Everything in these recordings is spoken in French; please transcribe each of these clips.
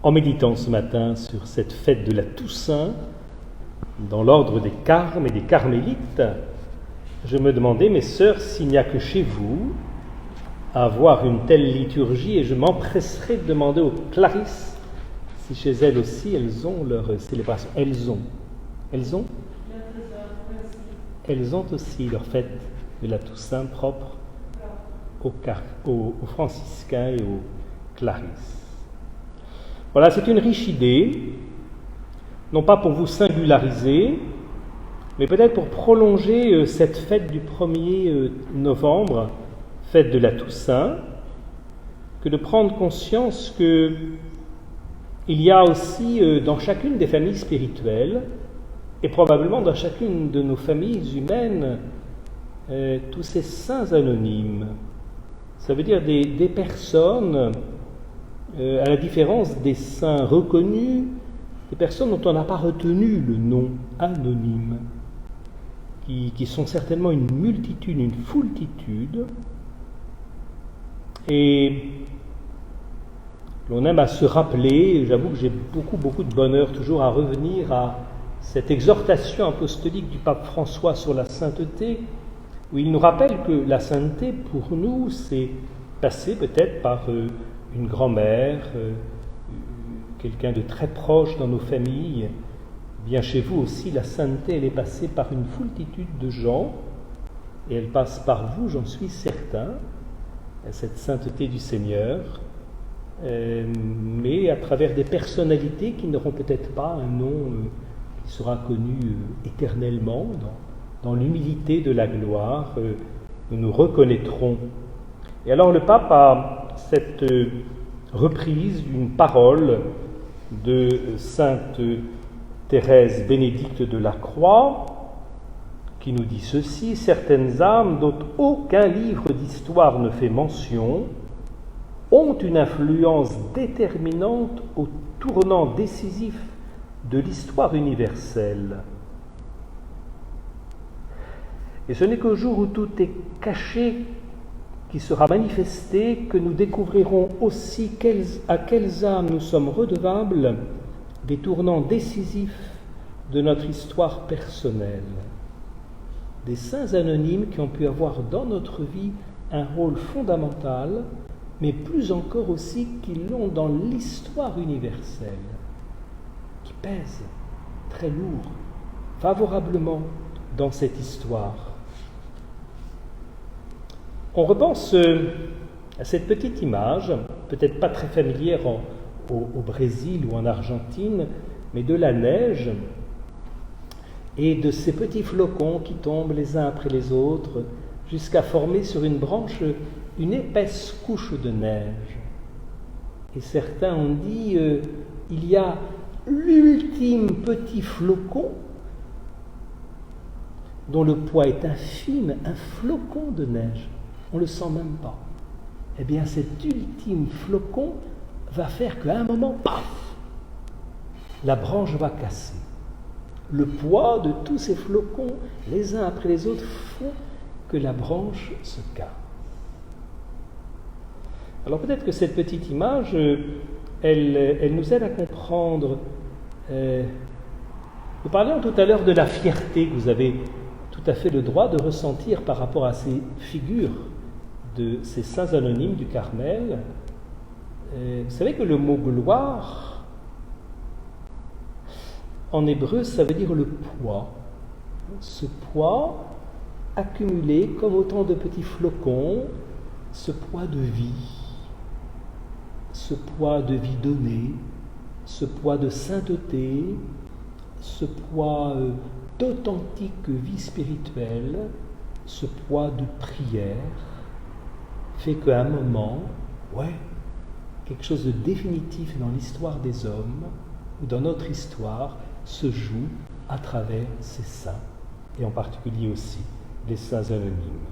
En méditant ce matin sur cette fête de la Toussaint, dans l'ordre des Carmes et des Carmélites, je me demandais, mes sœurs, s'il n'y a que chez vous à avoir une telle liturgie, et je m'empresserai de demander aux Clarisses si chez elles aussi elles ont leur célébration. Elles ont aussi leur fête de la Toussaint propre aux franciscains et aux Clarisses. Voilà, c'est une riche idée, non pas pour vous singulariser, mais peut-être pour prolonger cette fête du 1er novembre, fête de la Toussaint, que de prendre conscience qu'il y a aussi dans chacune des familles spirituelles, et probablement dans chacune de nos familles humaines, tous ces saints anonymes. Ça veut dire des personnes, à la différence des saints reconnus, des personnes dont on n'a pas retenu le nom anonyme, qui sont certainement une multitude, une foultitude, et l'on aime à se rappeler. J'avoue que j'ai beaucoup de bonheur toujours à revenir à cette exhortation apostolique du pape François sur la sainteté, où il nous rappelle que la sainteté, pour nous, c'est passer peut-être par une grand-mère, quelqu'un de très proche dans nos familles. Bien chez vous aussi, la sainteté, elle est passée par une foultitude de gens, et elle passe par vous, j'en suis certain, cette sainteté du Seigneur, mais à travers des personnalités qui n'auront peut-être pas un nom qui sera connu éternellement. Dans l'humilité de la gloire, nous nous reconnaîtrons. Et alors le pape a cette reprise d'une parole de sainte Thérèse Bénédicte de la Croix, qui nous dit ceci: « Certaines âmes dont aucun livre d'histoire ne fait mention ont une influence déterminante au tournant décisif de l'histoire universelle. Et ce n'est qu'au jour où tout est caché, qui sera manifesté, que nous découvrirons aussi à quelles âmes nous sommes redevables des tournants décisifs de notre histoire personnelle. Des saints anonymes qui ont pu avoir dans notre vie un rôle fondamental, mais plus encore aussi qui l'ont dans l'histoire universelle, qui pèse très lourd, favorablement dans cette histoire. » On repense à cette petite image, peut-être pas très familière au Brésil ou en Argentine, mais de la neige et de ces petits flocons qui tombent les uns après les autres jusqu'à former sur une branche une épaisse couche de neige. Et certains ont dit il y a l'ultime petit flocon dont le poids est infime, un flocon de neige. On ne le sent même pas. Eh bien, cet ultime flocon va faire qu'à un moment, paf, la branche va casser. Le poids de tous ces flocons, les uns après les autres, font que la branche se casse. Alors peut-être que cette petite image, elle nous aide à comprendre. Nous parlions tout à l'heure de la fierté que vous avez tout à fait le droit de ressentir par rapport à ces figures de ces saints anonymes du Carmel. Vous savez que le mot gloire, en hébreu, ça veut dire le poids. Ce poids accumulé comme autant de petits flocons, ce poids de vie, ce poids de vie donnée, ce poids de sainteté, ce poids d'authentique vie spirituelle, ce poids de prière, fait qu'à un moment, quelque chose de définitif dans l'histoire des hommes, ou dans notre histoire, se joue à travers ces saints, et en particulier aussi les saints anonymes.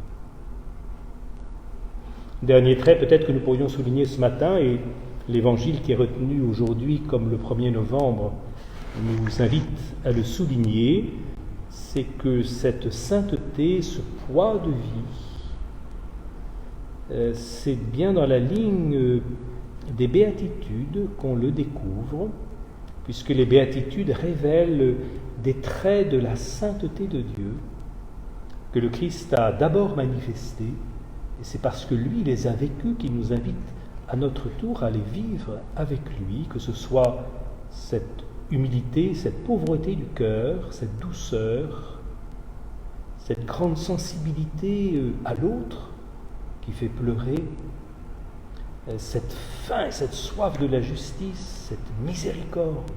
Dernier trait peut-être que nous pourrions souligner ce matin, et l'évangile qui est retenu aujourd'hui comme le 1er novembre nous invite à le souligner, c'est que cette sainteté, ce poids de vie, c'est bien dans la ligne des béatitudes qu'on le découvre, puisque les béatitudes révèlent des traits de la sainteté de Dieu que le Christ a d'abord manifestés, et c'est parce que lui les a vécus qu'il nous invite à notre tour à les vivre avec lui, que ce soit cette humilité, cette pauvreté du cœur, cette douceur, cette grande sensibilité à l'autre qui fait pleurer, cette faim, cette soif de la justice, cette miséricorde,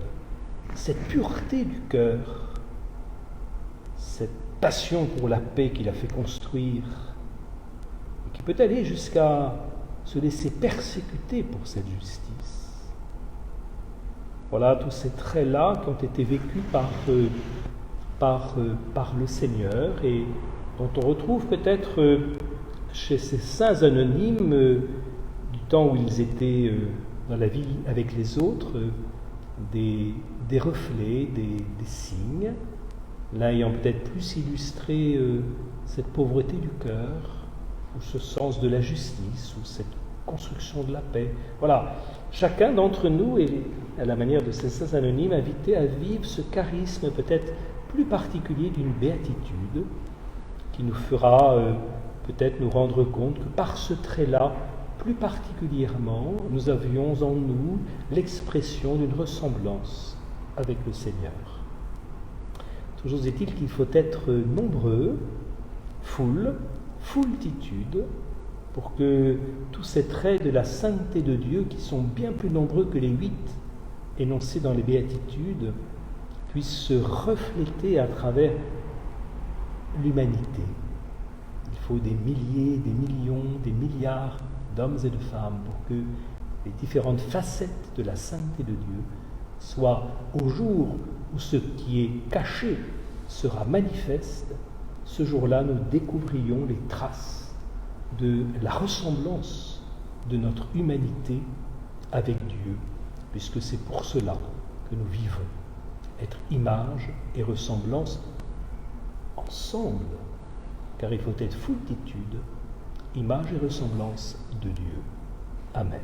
cette pureté du cœur, cette passion pour la paix qu'il a fait construire, et qui peut aller jusqu'à se laisser persécuter pour cette justice. Voilà tous ces traits-là qui ont été vécus par le Seigneur et dont on retrouve peut-être chez ces saints anonymes du temps où ils étaient dans la vie avec les autres, des reflets, des signes, l'un ayant peut-être plus illustré cette pauvreté du cœur, ou ce sens de la justice, ou cette construction de la paix. Voilà, chacun d'entre nous est, à la manière de ces saints anonymes, invité à vivre ce charisme peut-être plus particulier d'une béatitude, qui nous fera peut-être nous rendre compte que par ce trait-là, plus particulièrement, nous avions en nous l'expression d'une ressemblance avec le Seigneur. Toujours est-il qu'il faut être nombreux, foultitude, pour que tous ces traits de la sainteté de Dieu, qui sont bien plus nombreux que les 8 énoncés dans les béatitudes, puissent se refléter à travers l'humanité. Il faut des milliers, des millions, des milliards d'hommes et de femmes pour que les différentes facettes de la sainteté de Dieu soient, au jour où ce qui est caché sera manifeste, ce jour-là nous découvrions les traces de la ressemblance de notre humanité avec Dieu, puisque c'est pour cela que nous vivons, être image et ressemblance ensemble, car il faut être foultitude, image et ressemblance de Dieu. Amen.